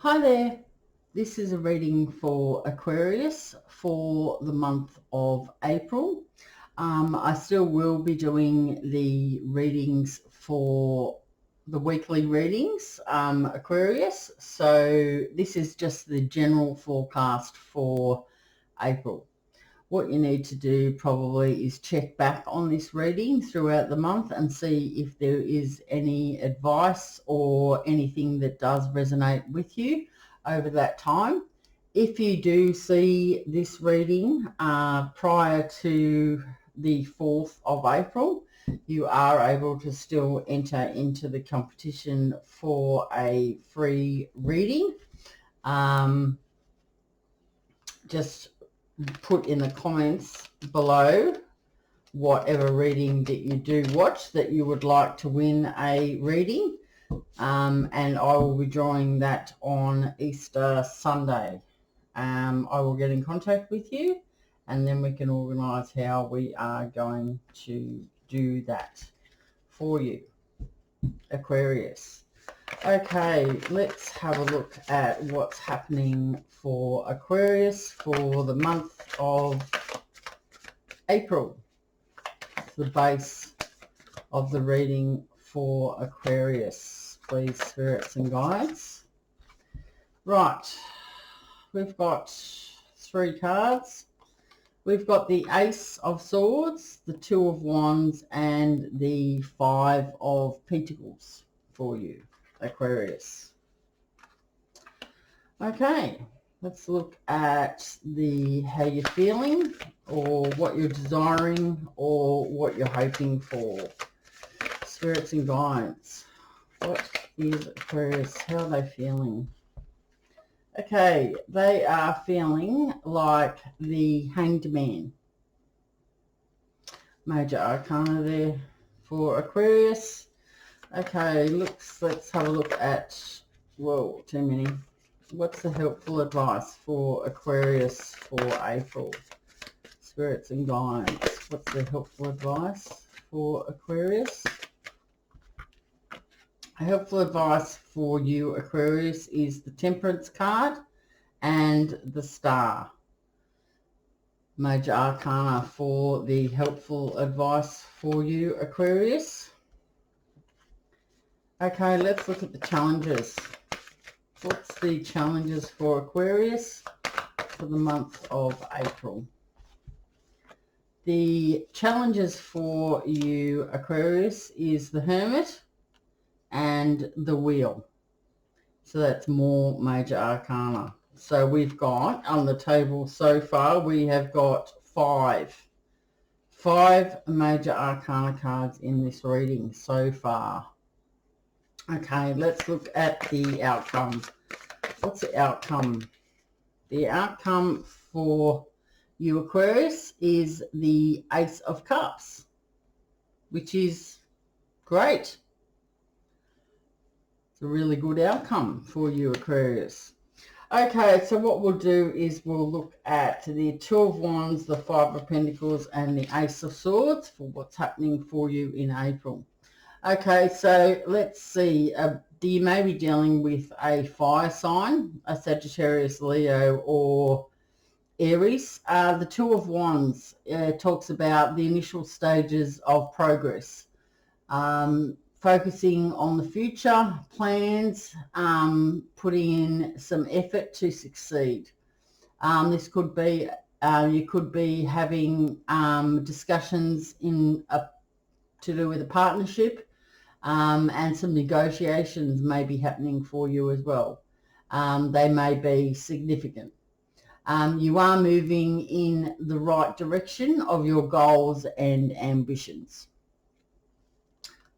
Hi there, this is a reading for Aquarius for the month of April. I still will be doing the readings for the weekly readings, Aquarius. So this is just the general forecast for April. What you need to do probably is check back on this reading throughout the month and see if there is any advice or anything that does resonate with you over that time. If you do see this reading prior to the 4th of April, you are able to still enter into the competition for a free reading. Just put in the comments below whatever reading that you do watch that you would like to win a reading, and I will be drawing that on Easter Sunday. I will get in contact with you and then we can organise how we are going to do that for you, Aquarius. Okay, let's have a look at what's happening for Aquarius for the month of April. It's the base of the reading for Aquarius. Please, spirits and guides. Right, we've got 3 cards. We've got the Ace of Swords, the 2 of Wands, and the 5 of Pentacles for you, Aquarius. Okay, let's look at how you're feeling, or what you're desiring, or what you're hoping for. Spirits and guides. What is Aquarius? How are they feeling? Okay, they are feeling like the Hanged Man. Major Arcana there for Aquarius. Okay, let's have a look at, whoa, too many. What's the helpful advice for Aquarius for April? Spirits and guides. What's the helpful advice for Aquarius? Helpful advice for you, Aquarius, is the Temperance card and the Star. Major Arcana for the helpful advice for you, Aquarius. Okay, let's look at the challenges. What's the challenges for Aquarius for the month of April? The challenges for you, Aquarius, is the Hermit and the Wheel. So that's more Major Arcana. So we've got on the table so far, we have got five Major Arcana cards in this reading so far. Okay, let's look at the outcome. What's the outcome? The outcome for you, Aquarius, is the Ace of Cups, which is great. It's a really good outcome for you, Aquarius. Okay, so what we'll do is we'll look at the 2 of Wands, the 5 of Pentacles, and the Ace of Swords for what's happening for you in April. Okay, so let's see. You may be dealing with a fire sign, a Sagittarius, Leo, or Aries. The 2 of Wands talks about the initial stages of progress. Focusing on the future plans, putting in some effort to succeed. This could be, you could be having discussions to do with a partnership, and some negotiations may be happening for you as well. They may be significant. You are moving in the right direction of your goals and ambitions.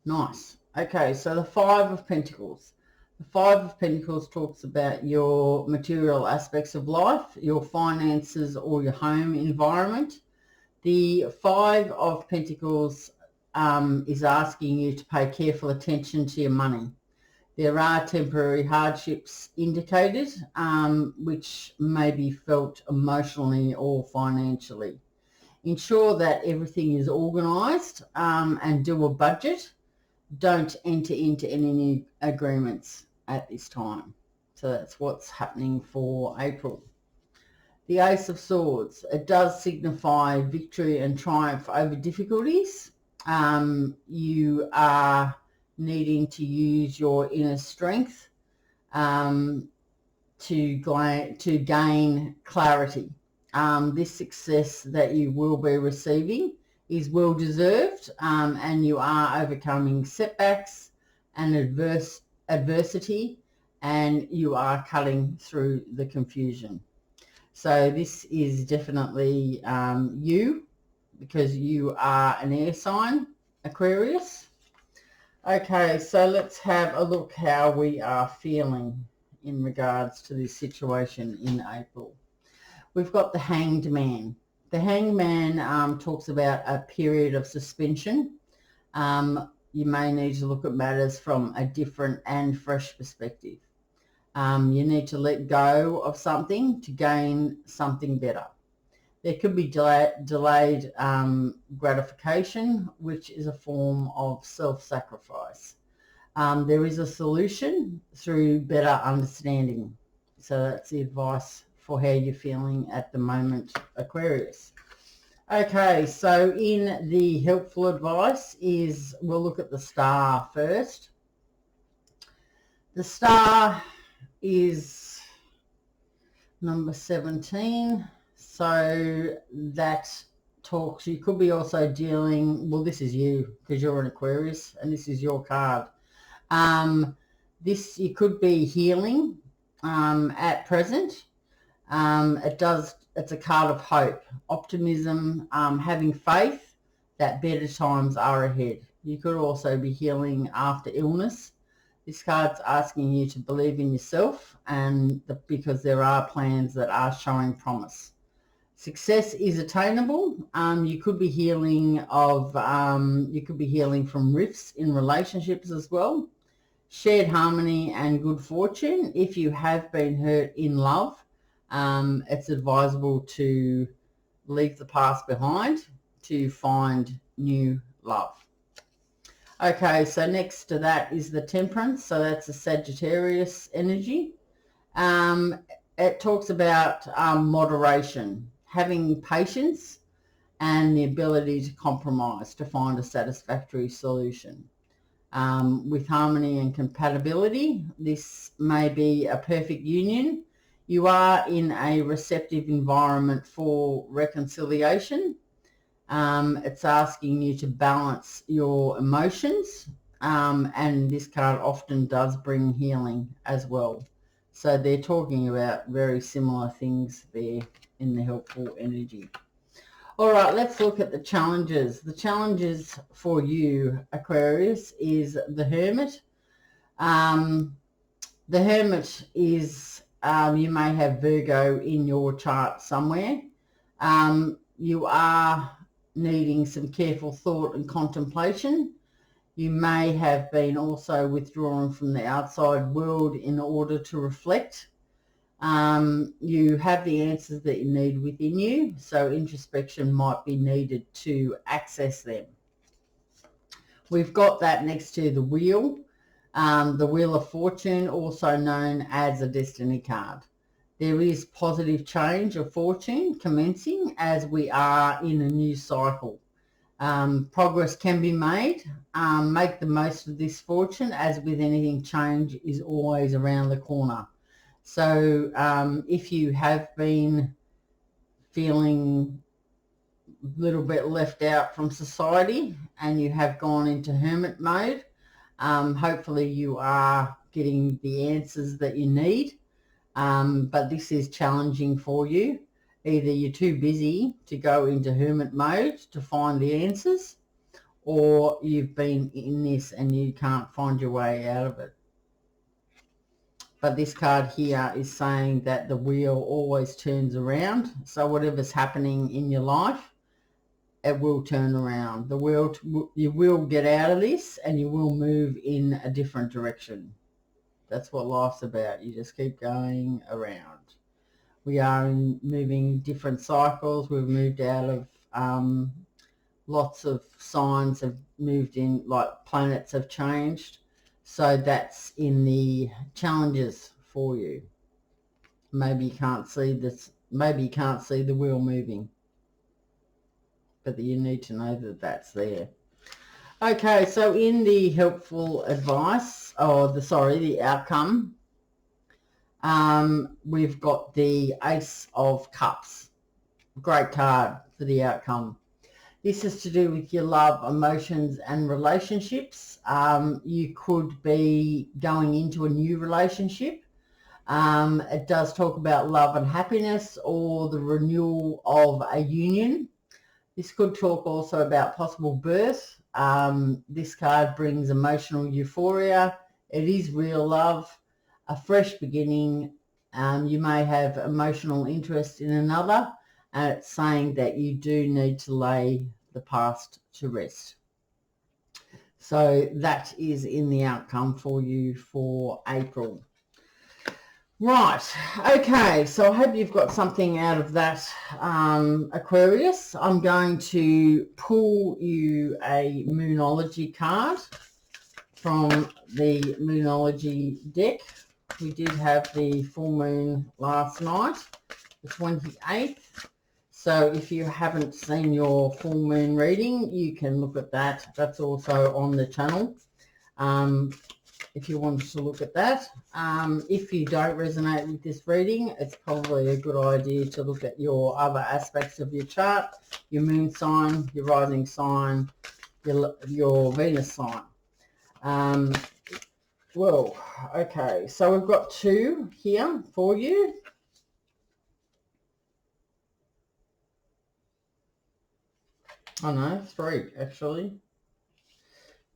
Nice. Okay, so the 5 of Pentacles. The 5 of Pentacles talks about your material aspects of life, your finances, or your home environment. The 5 of Pentacles is asking you to pay careful attention to your money. There are temporary hardships indicated, which may be felt emotionally or financially. Ensure that everything is organised, and do a budget. Don't enter into any agreements at this time. So that's what's happening for April. The Ace of Swords, it does signify victory and triumph over difficulties. You are needing to use your inner strength to gain clarity. This success that you will be receiving is well deserved, and you are overcoming setbacks and adversity, and you are cutting through the confusion. So this is definitely you, because you are an air sign, Aquarius. Okay, so let's have a look how we are feeling in regards to this situation in April. We've got the Hanged Man. The Hanged Man talks about a period of suspension. You may need to look at matters from a different and fresh perspective. You need to let go of something to gain something better. There could be delayed gratification, which is a form of self-sacrifice. There is a solution through better understanding. So that's the advice for how you're feeling at the moment, Aquarius. Okay, so in the helpful advice is, we'll look at the Star first. The Star is number 17. So that talks, you could be also dealing, well, this is you because you're an Aquarius and this is your card. This, you could be healing at present. It's a card of hope, optimism, having faith that better times are ahead. You could also be healing after illness. This card's asking you to believe in yourself, and because there are plans that are showing promise. Success is attainable. You could be healing from rifts in relationships as well. Shared harmony and good fortune. If you have been hurt in love, it's advisable to leave the past behind to find new love. Okay, so next to that is the Temperance. So that's a Sagittarius energy. It talks about moderation, having patience and the ability to compromise to find a satisfactory solution. With harmony and compatibility, this may be a perfect union. You are in a receptive environment for reconciliation. It's asking you to balance your emotions, and this card often does bring healing as well. So they're talking about very similar things there in the helpful energy. All right, let's look at the challenges. The challenges for you, Aquarius, is the Hermit. The Hermit is, you may have Virgo in your chart somewhere. You are needing some careful thought and contemplation. You may have been also withdrawn from the outside world in order to reflect. You have the answers that you need within you, so introspection might be needed to access them. We've got that next to the Wheel. The Wheel of Fortune, also known as a destiny card. There is positive change of fortune commencing as we are in a new cycle. Progress can be made. Make the most of this fortune. As with anything, change is always around the corner. So if you have been feeling a little bit left out from society and you have gone into hermit mode, hopefully you are getting the answers that you need. But this is challenging for you. Either you're too busy to go into hermit mode to find the answers, or you've been in this and you can't find your way out of it. But this card here is saying that the wheel always turns around. So whatever's happening in your life, it will turn around. The wheel, you will get out of this and you will move in a different direction. That's what life's about. You just keep going around. We are moving different cycles. We've moved out of lots of signs have moved in, like planets have changed. So that's in the challenges for you. Maybe you can't see this, maybe you can't see the wheel moving, but you need to know that that's there. Okay, so in the helpful advice, or the outcome, we've got the Ace of Cups. Great card for the outcome. This is to do with your love, emotions, and relationships. You could be going into a new relationship. It does talk about love and happiness, or the renewal of a union. This could talk also about possible birth. This card brings emotional euphoria. It is real love, a fresh beginning. You may have emotional interest in another, and it's saying that you do need to lay the past to rest. So that is in the outcome for you for April. Right, okay, so I hope you've got something out of that, Aquarius. I'm going to pull you a Moonology card from the Moonology deck. We did have the full moon last night, the 28th. So if you haven't seen your full moon reading, you can look at that. That's also on the channel. If you wanted to look at that. If you don't resonate with this reading, it's probably a good idea to look at your other aspects of your chart, your moon sign, your rising sign, your Venus sign. Well, okay, so we've got two here for you. Oh no, three actually.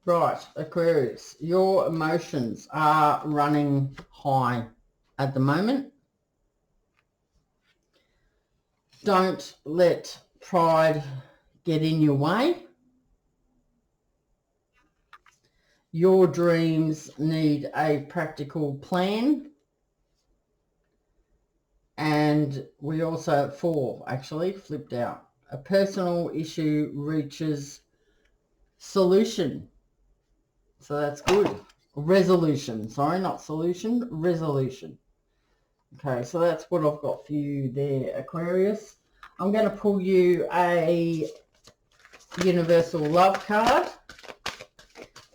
Right, Aquarius, your emotions are running high at the moment. Don't let pride get in your way. Your dreams need a practical plan. And we also, four actually, flipped out. A personal issue reaches solution. So that's good. Resolution, sorry, not solution, resolution. Okay, so that's what I've got for you there, Aquarius. I'm going to pull you a universal love card.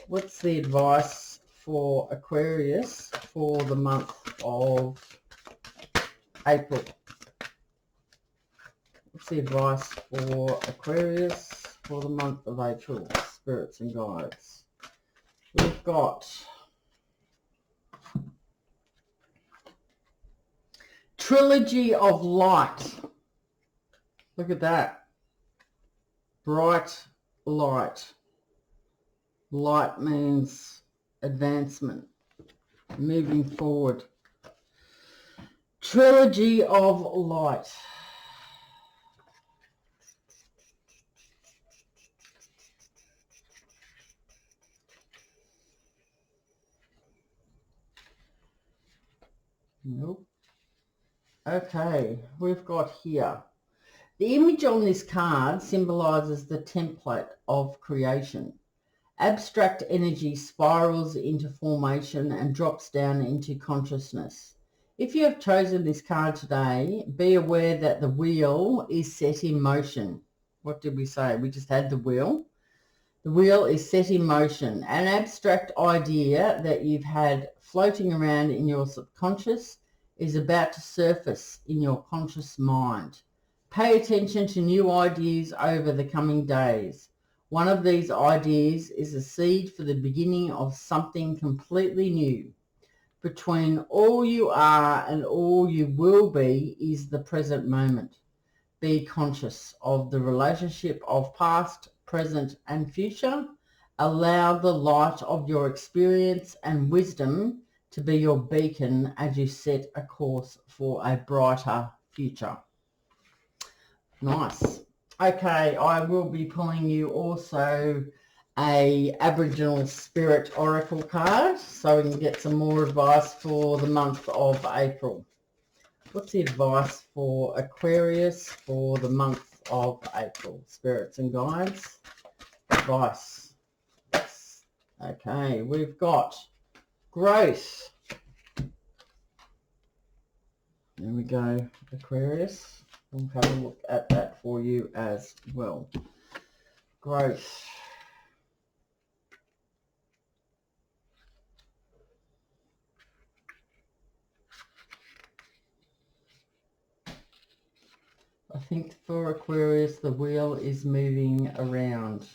What's the advice for Aquarius for the month of April? What's the advice for Aquarius for the month of April? Spirits and guides. We've got Trilogy of Light. Look at that. Bright light. Light means advancement, moving forward. Trilogy of Light. Nope. Okay, we've got here. The image on this card symbolizes the template of creation. Abstract energy spirals into formation and drops down into consciousness. If you have chosen this card today, be aware that the wheel is set in motion. What did we say? We just had the wheel. The wheel is set in motion. An abstract idea that you've had floating around in your subconscious is about to surface in your conscious mind. Pay attention to new ideas over the coming days. One of these ideas is a seed for the beginning of something completely new. Between all you are and all you will be is the present moment. Be conscious of the relationship of past, present, and future. Allow the light of your experience and wisdom to be your beacon as you set a course for a brighter future. Nice. Okay, I will be pulling you also a Aboriginal Spirit Oracle card so we can get some more advice for the month of April. What's the advice for Aquarius for the month of April? Spirits and guides. Advice. Okay, we've got growth. There we go, Aquarius. We'll have a look at that for you as well. Growth. I think for Aquarius, the wheel is moving around,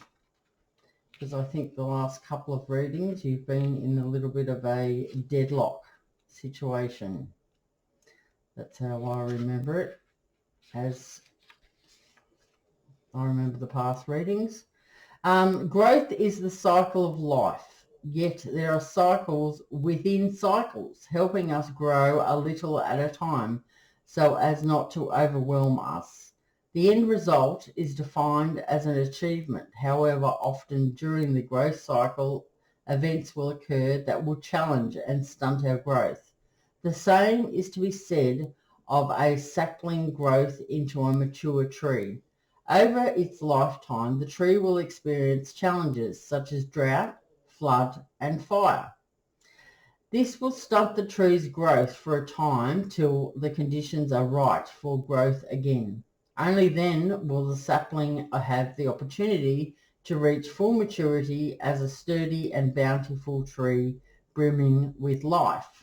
because I think the last couple of readings you've been in a little bit of a deadlock situation. That's how I remember it, as I remember the past readings. Growth is the cycle of life, yet there are cycles within cycles, helping us grow a little at a time so as not to overwhelm us. The end result is defined as an achievement. However, often during the growth cycle, events will occur that will challenge and stunt our growth. The same is to be said of a sapling growth into a mature tree. Over its lifetime, the tree will experience challenges such as drought, flood, and fire. This will stunt the tree's growth for a time till the conditions are right for growth again. Only then will the sapling have the opportunity to reach full maturity as a sturdy and bountiful tree brimming with life.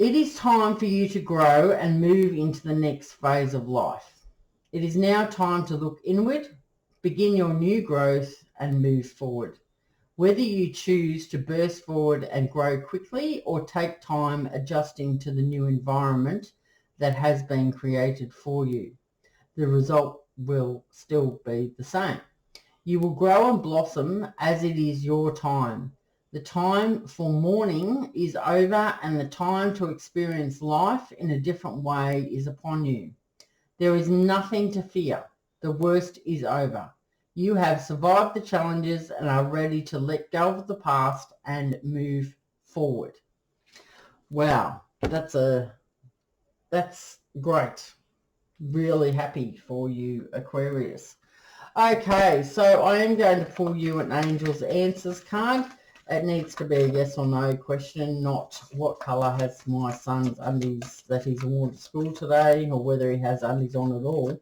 It is time for you to grow and move into the next phase of life. It is now time to look inward, begin your new growth, and move forward. Whether you choose to burst forward and grow quickly or take time adjusting to the new environment that has been created for you, the result will still be the same. You will grow and blossom as it is your time. The time for mourning is over and the time to experience life in a different way is upon you. There is nothing to fear. The worst is over. You have survived the challenges and are ready to let go of the past and move forward. Wow, that's great. Really happy for you, Aquarius. Okay, so I am going to pull you an Angel's Answers card. It needs to be a yes or no question, not what colour has my son's undies that he's worn to school today, or whether he has undies on at all.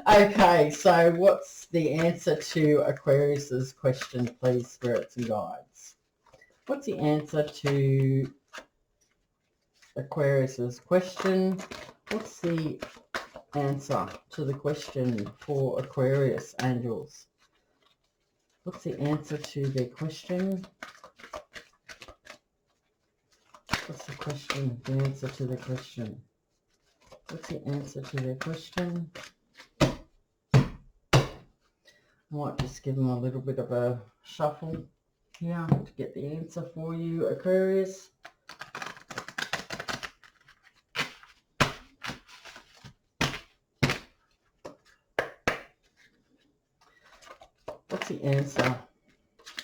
Okay, so what's the answer to Aquarius's question, please, spirits and guides? What's the answer to Aquarius's question? What's the answer to the question for Aquarius, angels? What's the answer to their question? What's the question? The answer to the question. What's the answer to their question? I might just give them a little bit of a shuffle here to get the answer for you, Aquarius. What's the answer?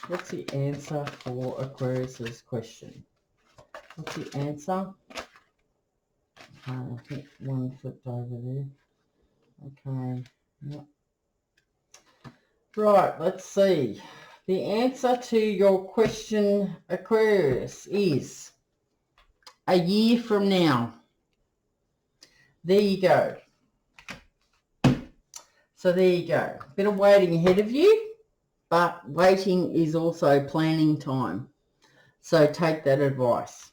What's the answer for Aquarius's question? What's the answer? I think one flipped over there. Okay. Yep. Right, let's see. The answer to your question, Aquarius, is a year from now. There you go. So there you go. A bit of waiting ahead of you, but waiting is also planning time. So take that advice.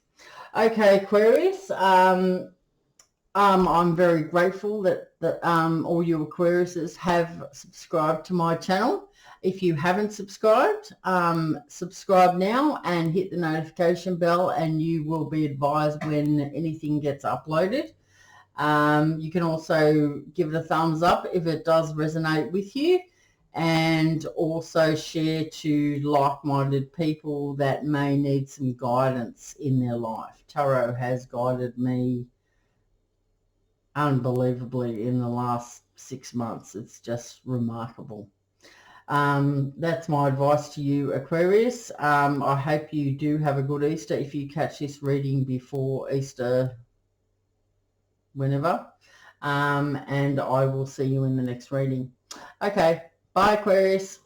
Okay, Aquarius, I'm very grateful that all you Aquariuses have subscribed to my channel. If you haven't subscribed, subscribe now and hit the notification bell and you will be advised when anything gets uploaded. You can also give it a thumbs up if it does resonate with you, and also share to like-minded people that may need some guidance in their life. Tarot has guided me unbelievably in the last 6 months. It's just remarkable. That's my advice to you, Aquarius. I hope you do have a good Easter if you catch this reading before Easter, whenever. And I will see you in the next reading. Okay, bye, Aquarius.